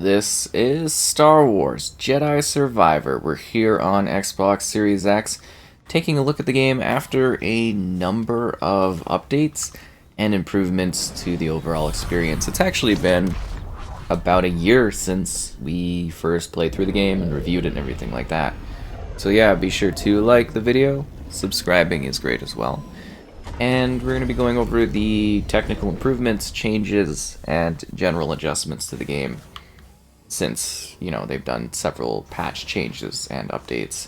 This is Star Wars Jedi Survivor. We're here on Xbox Series X, taking a look at the game after a number of updates and improvements to the overall experience. It's actually been about a year since we first played through the game and reviewed it and everything like that. So yeah, be sure to like the video. Subscribing is great as well. And we're going to be going over the technical improvements, changes, and general adjustments to the game since, they've done several patch changes and updates.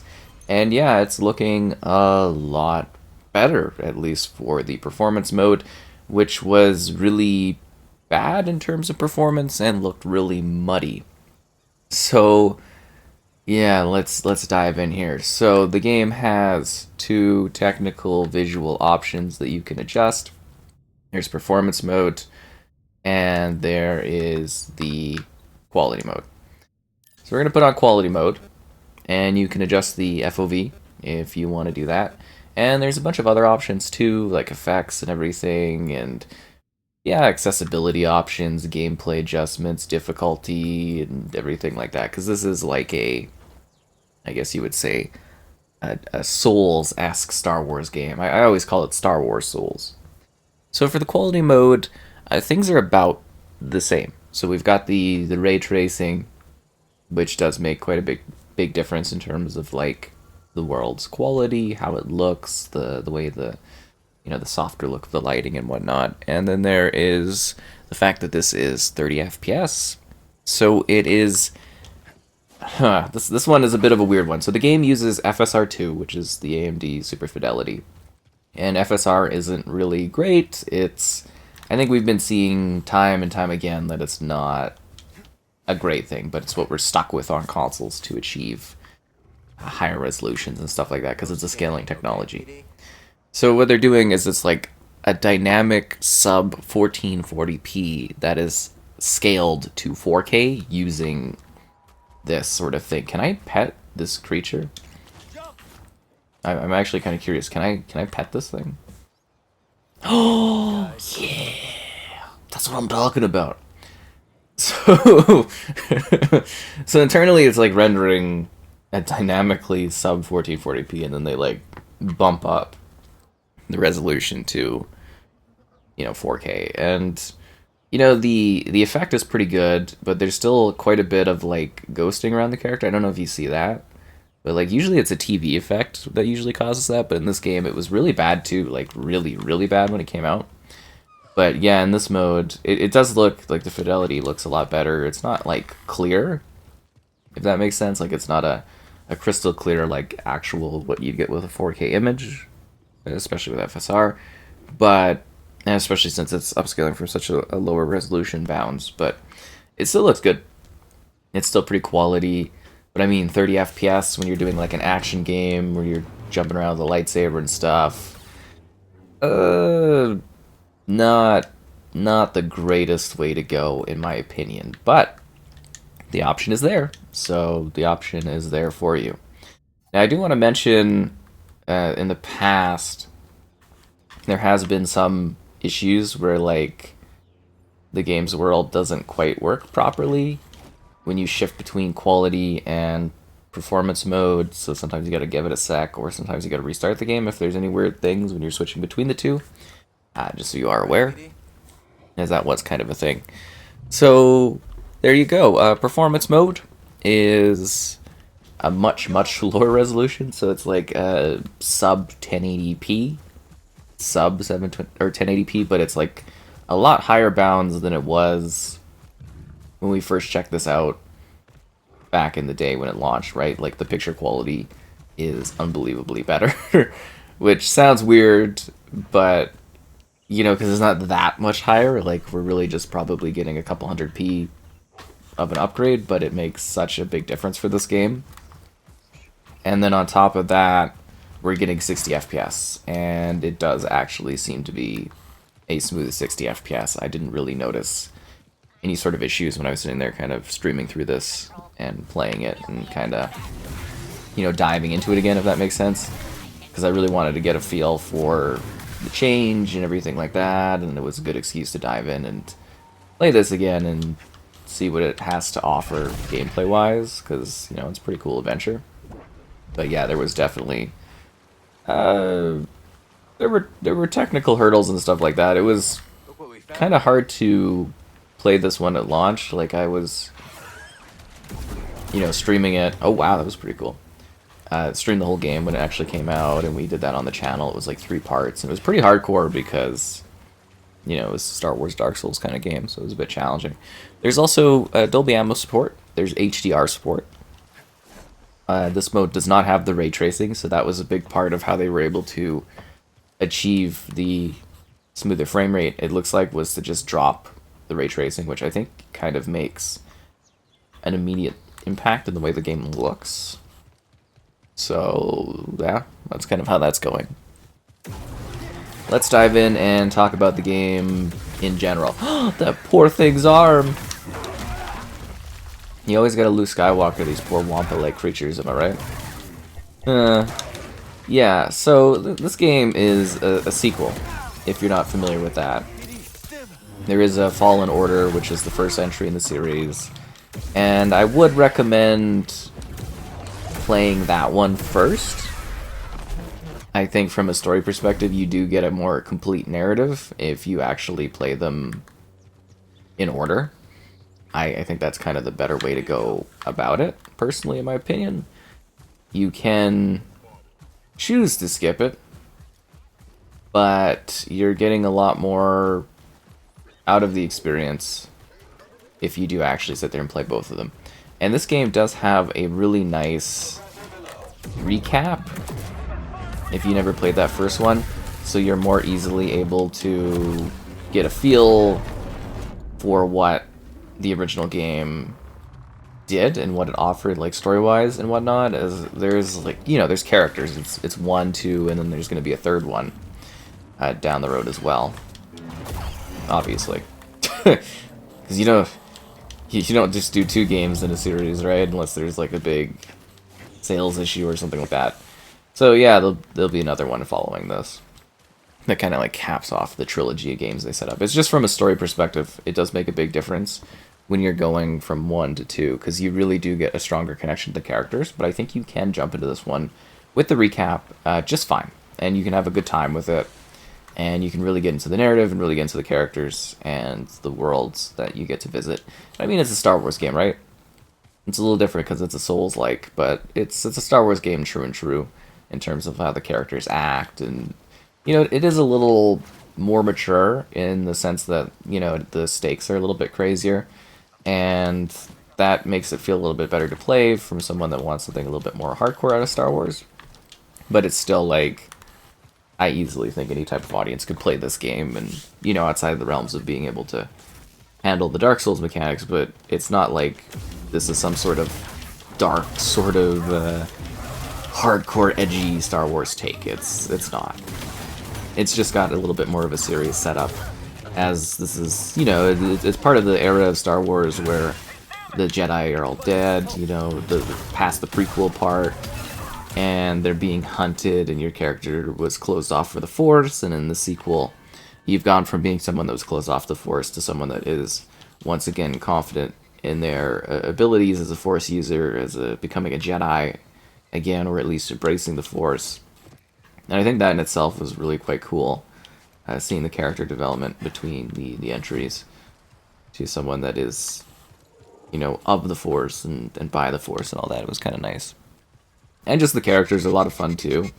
And yeah, it's looking a lot better, at least for the performance mode, which was really bad in terms of performance and looked really muddy. So yeah, let's dive in here. So the game has two technical visual options that you can adjust. There's performance mode, and there is the quality mode. So we're going to put on quality mode, and you can adjust the FOV if you want to do that. And there's a bunch of other options too, like effects and everything, and yeah, accessibility options, gameplay adjustments, difficulty, and everything like that. Because this is like I guess you would say, a Souls-esque Star Wars game. I always call it Star Wars Souls. So for the quality mode, things are about the same. So we've got the ray tracing, which does make quite a big difference in terms of like the world's quality, how it looks, the way the softer look of the lighting and whatnot. And then there is the fact that this is 30 FPS. So it is. This one is a bit of a weird one. So the game uses FSR2, which is the AMD Super Fidelity, and FSR isn't really great. I think we've been seeing time and time again that it's not a great thing, but it's what we're stuck with on consoles to achieve higher resolutions and stuff like that, because it's a scaling technology. So what they're doing is it's like a dynamic sub 1440p that is scaled to 4K using this sort of thing. Can I pet this creature? I'm actually kind of curious. Can I pet this thing? Oh yeah, that's what I'm talking about. So so internally it's like rendering at dynamically sub 1440p, and then they like bump up the resolution to 4K, and the effect is pretty good, but there's still quite a bit of like ghosting around the character. I don't know if you see that, but like usually it's a TV effect that usually causes that, but in this game it was really bad too, like really bad when it came out. But yeah, in this mode it does look like the fidelity looks a lot better. It's not like clear, if that makes sense. Like it's not a crystal clear like actual what you'd get with a 4K image, especially with FSR, but and especially since it's upscaling from such a lower resolution bounds, but it still looks good. It's still pretty quality, but I mean 30 FPS when you're doing like an action game where you're jumping around with a lightsaber and stuff, not the greatest way to go in my opinion, but the option is there, so the option is there for you. Now I do want to mention, in the past, there has been some issues where like the game's world doesn't quite work properly when you shift between quality and performance mode, so sometimes you gotta give it a sec, or sometimes you gotta restart the game if there's any weird things when you're switching between the two, just so you are aware, as that was kind of a thing. So there you go. Performance mode is a much lower resolution, so it's like sub 1080p, sub 720 or 1080p, but it's like a lot higher bounds than it was when we first checked this out back in the day when it launched, right? Like the picture quality is unbelievably better, which sounds weird, but because it's not that much higher, like we're really just probably getting a couple 100p of an upgrade, but it makes such a big difference for this game. And then on top of that, we're getting 60 FPS, and it does actually seem to be a smooth 60 FPS. I didn't really notice any sort of issues when I was sitting there kind of streaming through this and playing it and kind of, diving into it again, if that makes sense. Because I really wanted to get a feel for the change and everything like that, and it was a good excuse to dive in and play this again and see what it has to offer gameplay-wise, because, you know, it's a pretty cool adventure. But yeah, there was definitely... there were technical hurdles and stuff like that. It was kind of hard to play this one at launch. Like, I was, you know, streaming it. Oh, wow, that was pretty cool. Streamed the whole game when it actually came out, and we did that on the channel. It was like 3 parts, and it was pretty hardcore because, you know, it was a Star Wars Dark Souls kind of game, so it was a bit challenging. There's also Dolby Atmos support. There's HDR support. This mode does not have the ray tracing, so that was a big part of how they were able to achieve the smoother frame rate, it looks like, was to just drop the ray tracing, which I think kind of makes an immediate impact in the way the game looks. So, yeah, that's kind of how that's going. Let's dive in and talk about the game in general. That poor thing's arm! You always gotta lose Skywalker, these poor Wampa-like creatures, am I right? Yeah, so this game is a sequel, if you're not familiar with that. There is a Fallen Order, which is the first entry in the series, and I would recommend playing that one first. I think from a story perspective, you do get a more complete narrative if you actually play them in order. I think that's kind of the better way to go about it, personally, in my opinion. You can choose to skip it, but you're getting a lot more out of the experience if you do actually sit there and play both of them. And this game does have a really nice recap if you never played that first one, so you're more easily able to get a feel for what the original game did and what it offered, like story-wise and whatnot. As there's, like, you know, there's characters. It's 1, 2, and then there's going to be a third one down the road as well. Obviously, because you don't just do 2 games in a series, right? Unless there's like a big sales issue or something like that. So yeah, there'll be another one following this that kind of like caps off the trilogy of games they set up. It's just from a story perspective, it does make a big difference when you're going from 1 to 2, because you really do get a stronger connection to the characters. But I think you can jump into this one with the recap just fine, and you can have a good time with it, and you can really get into the narrative and really get into the characters and the worlds that you get to visit. I mean, it's a Star Wars game, right? It's a little different because it's a Souls-like, but it's a Star Wars game true and true in terms of how the characters act, and, you know, it is a little more mature in the sense that, you know, the stakes are a little bit crazier, and that makes it feel a little bit better to play from someone that wants something a little bit more hardcore out of Star Wars. But it's still, like, I easily think any type of audience could play this game, and, you know, outside of the realms of being able to handle the Dark Souls mechanics, but it's not like this is some sort of dark, sort of hardcore, edgy Star Wars take. It's not. It's just got a little bit more of a serious setup, as this is, you know, it's part of the era of Star Wars where the Jedi are all dead, you know, past the prequel part, and they're being hunted, and your character was closed off for the Force, and in the sequel, you've gone from being someone that was closed off the Force to someone that is, once again, confident in their abilities as a Force user, becoming a Jedi again, or at least embracing the Force. And I think that in itself was really quite cool, seeing the character development between the entries to someone that is, you know, of the Force and by the Force and all that. It was kind of nice. And just the characters are a lot of fun too.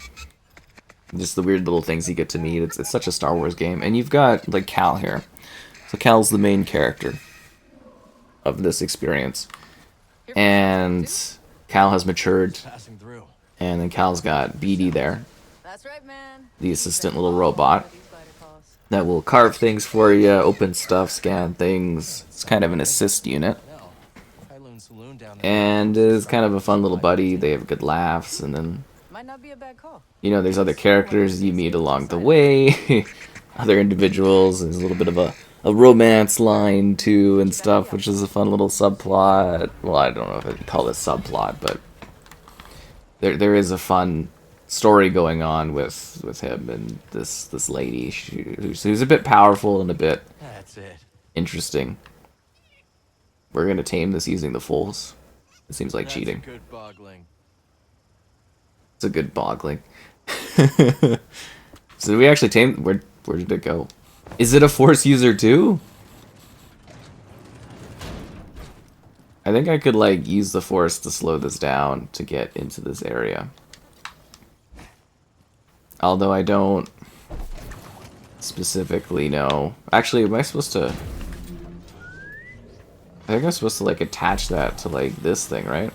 Just the weird little things you get to meet. It's such a Star Wars game. And you've got, like, Cal here. So Cal's the main character of this experience. And Cal has matured. And then Cal's got BD there. That's right, man. The assistant little robot that will carve things for you, open stuff, scan things. It's kind of an assist unit. And is kind of a fun little buddy. They have good laughs, and then, Might not be a bad call. you know, there's other characters you meet along the way, other individuals. There's a little bit of a romance line too and stuff, which is a fun little subplot. Well, I don't know if I'd call this subplot, but there is a fun story going on with him and this lady who's a bit powerful and a bit interesting. we're gonna tame this using the Force. It seems like That's cheating. a good boggling. It's a good boggling. So did we actually tame? Where did it go? Is it a Force user too? I think I could like use the Force to slow this down to get into this area. Although I don't specifically know. Actually, am I supposed to? I think I'm supposed to like attach that to like this thing, right?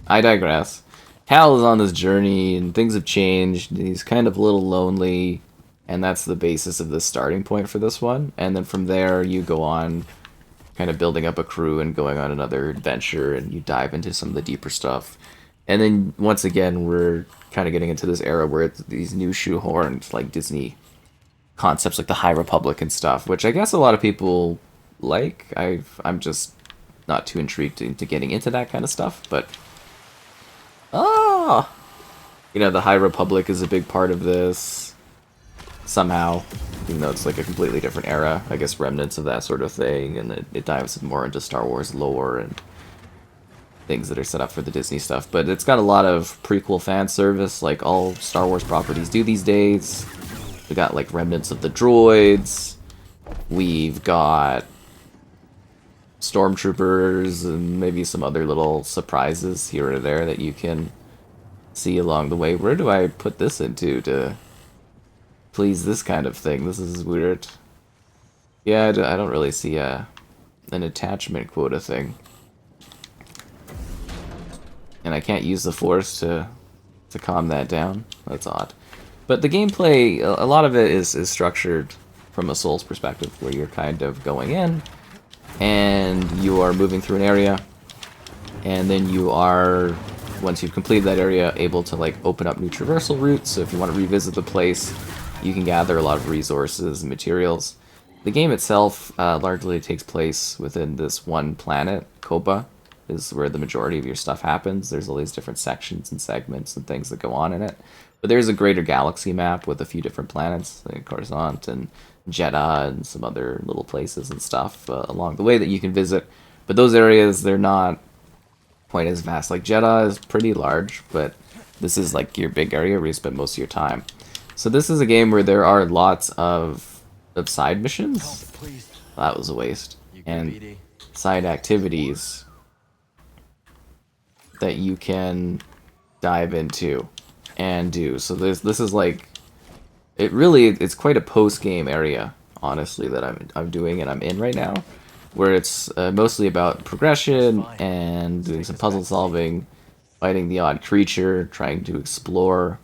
I digress. Cal is on this journey and things have changed. He's kind of a little lonely, and that's the basis of the starting point for this one. And then from there, you go on kind of building up a crew and going on another adventure, and you dive into some of the deeper stuff. And then once again, we're kind of getting into this era where it's these new shoehorned like Disney concepts like the High Republic and stuff, which I guess a lot of people like. I'm just not too intrigued into getting into that kind of stuff, but you know, the High Republic is a big part of this somehow, even though it's like a completely different era. I guess remnants of that sort of thing, and it dives more into Star Wars lore and things that are set up for the Disney stuff. But it's got a lot of prequel fan service, like all Star Wars properties do these days. We got like remnants of the droids. We've got stormtroopers and maybe some other little surprises here or there that you can see along the way. Where do I put this into to please this kind of thing? This is weird. Yeah, I don't really see an attachment quota thing. And I can't use the Force to calm that down. That's odd. But the gameplay, a lot of it is structured from a Souls perspective, where you're kind of going in, and you are moving through an area, and then you are, once you've completed that area, able to like open up new traversal routes. So if you want to revisit the place, you can gather a lot of resources and materials. The game itself largely takes place within this one planet, Koba, is where the majority of your stuff happens. There's all these different sections and segments and things that go on in it. But there's a greater galaxy map with a few different planets, like Coruscant and Jeddah and some other little places and stuff along the way that you can visit. But those areas, they're not quite as vast. Like Jeddah is pretty large, but this is like your big area where you spend most of your time. So this is a game where there are lots of side missions. That was a waste. And side activities that you can dive into and do. So this is like, it's quite a post-game area, honestly, that I'm doing and I'm in right now, where it's mostly about progression and doing some puzzle solving, fighting the odd creature, trying to explore,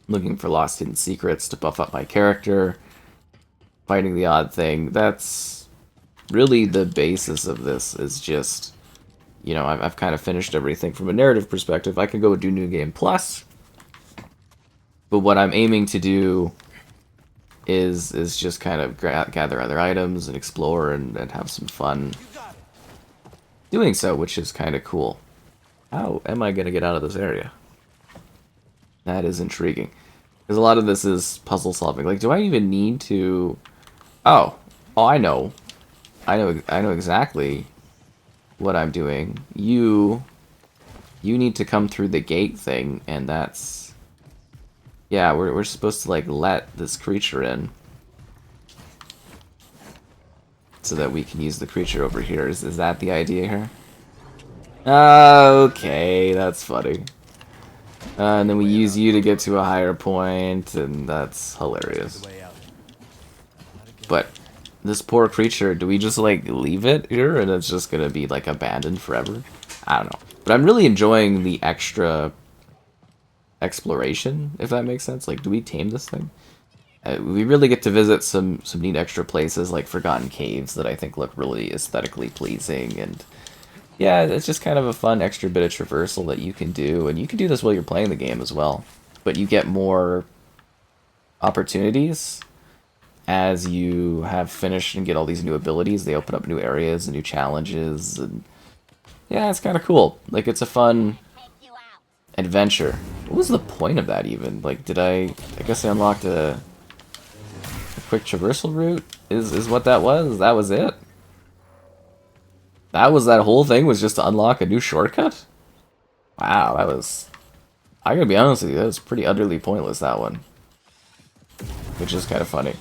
looking for lost hidden secrets to buff up my character, fighting the odd thing. That's really the basis of this, is just, you know, I've kind of finished everything from a narrative perspective. I could go do New Game Plus, but what I'm aiming to do is just kind of gather other items and explore and have some fun doing so, which is kind of cool. How am I going to get out of this area? That is intriguing. Because a lot of this is puzzle solving. Like, do I even need to... Oh, I know. I know exactly what I'm doing. You need to come through the gate thing, and that's... Yeah, we're supposed to, like, let this creature in so that we can use the creature over here. Is that the idea here? Okay, that's funny. And then we use you to get to a higher point, and that's hilarious. But this poor creature, do we just, like, leave it here and it's just gonna be, like, abandoned forever? I don't know. But I'm really enjoying the extra exploration, if that makes sense. Like, do we tame this thing? We really get to visit some neat extra places, like Forgotten Caves, that I think look really aesthetically pleasing, and yeah, it's just kind of a fun extra bit of traversal that you can do, and you can do this while you're playing the game as well. But you get more opportunities as you have finished and get all these new abilities. They open up new areas and new challenges, and yeah, it's kind of cool. Like, it's a fun adventure. What was the point of that even? Like, I guess I unlocked a quick traversal route? Is what that was? That was it? That was that whole thing, was just to unlock a new shortcut? Wow, that was... I gotta be honest with you, that was pretty utterly pointless, that one. Which is kind of funny.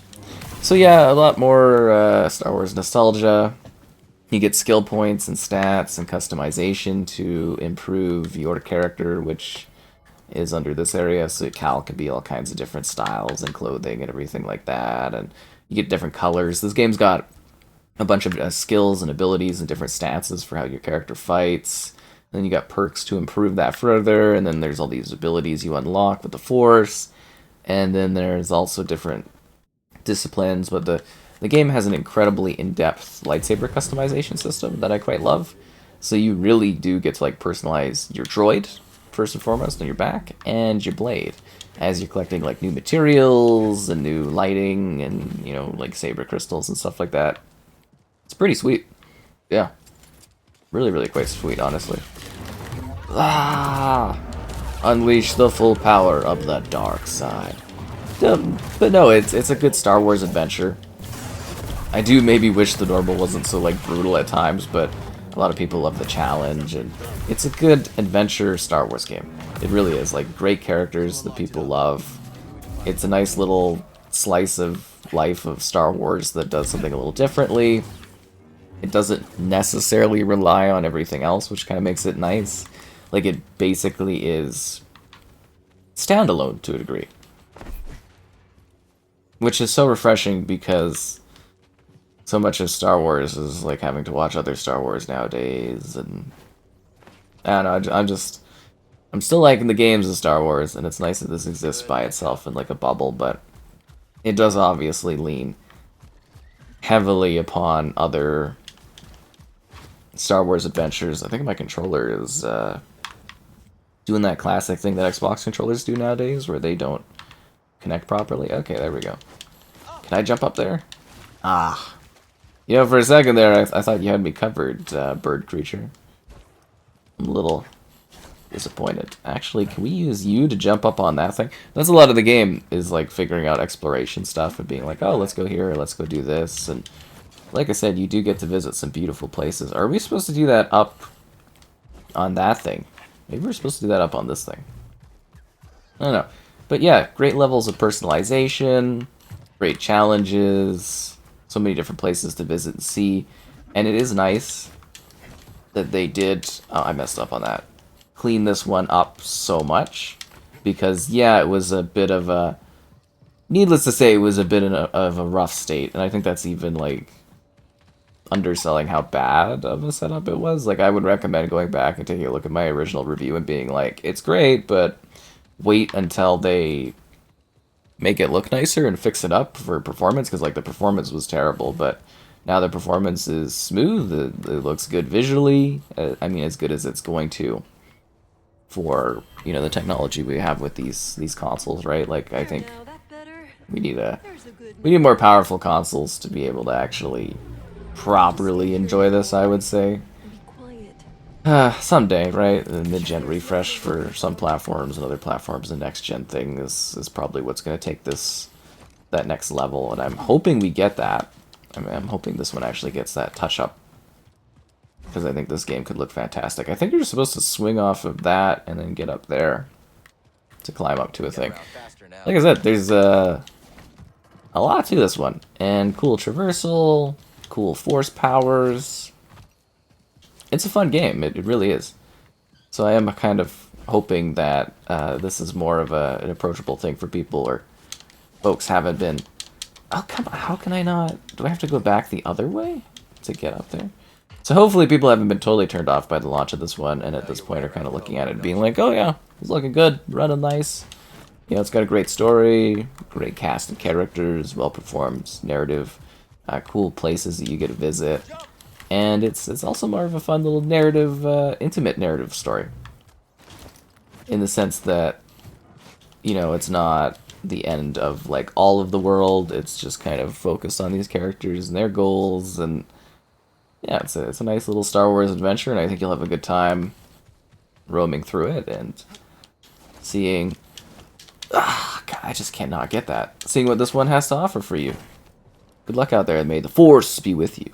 So yeah, a lot more Star Wars nostalgia. You get skill points and stats and customization to improve your character, which is under this area. So Cal can be all kinds of different styles and clothing and everything like that. And you get different colors. This game's got a bunch of skills and abilities and different stances for how your character fights. Then you got perks to improve that further. And then there's all these abilities you unlock with the Force. And then there's also different disciplines, but the game has an incredibly in-depth lightsaber customization system that I quite love. So you really do get to like personalize your droid first and foremost on your back and your blade as you're collecting like new materials and new lighting and like saber crystals and stuff like that. It's pretty sweet. Yeah. Really quite sweet, honestly. Ah! Unleash the full power of the dark side. But no, it's a good Star Wars adventure. I do maybe wish the normal wasn't so like brutal at times, but a lot of people love the challenge, and it's a good adventure Star Wars game. It really is. Like, great characters that people love. It's a nice little slice of life of Star Wars that does something a little differently. It doesn't necessarily rely on everything else, which kind of makes it nice. Like, it basically is standalone to a degree. Which is so refreshing because so much of Star Wars is like having to watch other Star Wars nowadays, and I don't know, I'm still liking the games of Star Wars, and it's nice that this exists by itself in like a bubble, but it does obviously lean heavily upon other Star Wars adventures. I think my controller is doing that classic thing that Xbox controllers do nowadays, where they don't connect properly. Okay, there we go. Can I jump up there? Ah. For a second there, I thought you had me covered, bird creature. I'm a little disappointed. Actually, can we use you to jump up on that thing? That's a lot of the game, is like figuring out exploration stuff and being like, oh, let's go here, let's go do this. And like I said, you do get to visit some beautiful places. Are we supposed to do that up on that thing? Maybe we're supposed to do that up on this thing. I don't know. But yeah, great levels of personalization, great challenges, so many different places to visit and see. And it is nice that they did, oh, I messed up on that, clean this one up so much. Because, yeah, it was a bit of a, needless to say, it was a bit of a rough state. And I think that's even, like, underselling how bad of a setup it was. Like, I would recommend going back and taking a look at my original review and being like, it's great, but wait until they make it look nicer and fix it up for performance, because like the performance was terrible, but now the performance is smooth. It looks good visually. I mean, as good as it's going to for the technology we have with these consoles, right? Like, I think we need more powerful consoles to be able to actually properly enjoy this, I would say. Someday, right? The mid-gen refresh for some platforms and other platforms, the next-gen thing is probably what's going to take that next level, and I'm hoping we get that. I mean, I'm hoping this one actually gets that touch-up, because I think this game could look fantastic. I think you're supposed to swing off of that and then get up there to climb up to a thing. Like I said, there's a lot to this one, and cool traversal, cool force powers. It's a fun game, it really is. So I am kind of hoping that this is more of an approachable thing for people, or folks haven't been... Oh, come on, how can I not... Do I have to go back the other way to get up there? So hopefully people haven't been totally turned off by the launch of this one, and at this point are kind of looking at it and being like, oh yeah, it's looking good, running nice. It's got a great story, great cast of characters, well-performed narrative, cool places that you get to visit. And it's also more of a fun little narrative, intimate narrative story. In the sense that, it's not the end of, like, all of the world. It's just kind of focused on these characters and their goals. And, yeah, it's a nice little Star Wars adventure. And I think you'll have a good time roaming through it and seeing... Ah, God, I just cannot get that. Seeing what this one has to offer for you. Good luck out there, and may the Force be with you.